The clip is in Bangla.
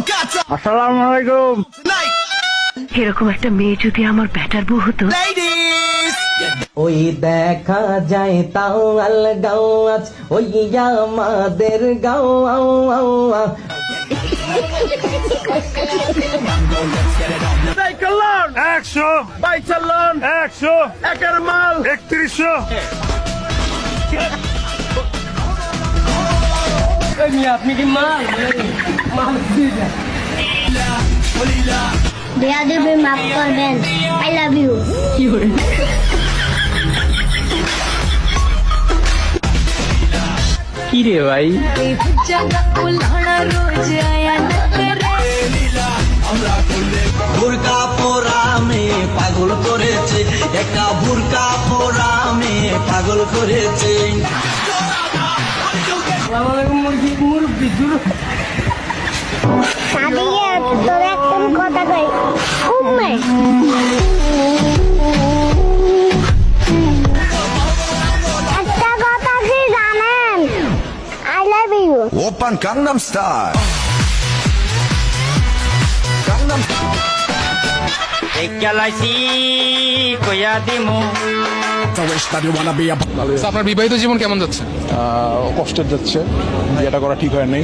আসসালামু আলাইকুম। এরকম একটা মেয়ে যদি আমার ব্যাটার বউ হতো। ওই দেখা যায় তাও আল গাও আজ ওই আমাদের গাও আও আও আ। সাইকেলন 100, বাইক চালান 100, একের মাল 3100। আপনি কি মাল দেয়া দেবে, মাফ করবেন। I love you. কি রে ভাই? বুরকা পোরা মেয়ে পাগল করেছে, একটা বুরকা পোরা মেয়ে পাগল করেছে। সাদিয়া তোর একদম কথা কই উম্মে একটা কথা কি জানেন? I love you. Oppan Gangnam Style. Gangnam আপনার বিবাহিত জীবন কেমন যাচ্ছে? কষ্টের যাচ্ছে, বিয়েটা করা ঠিক হয় নাই।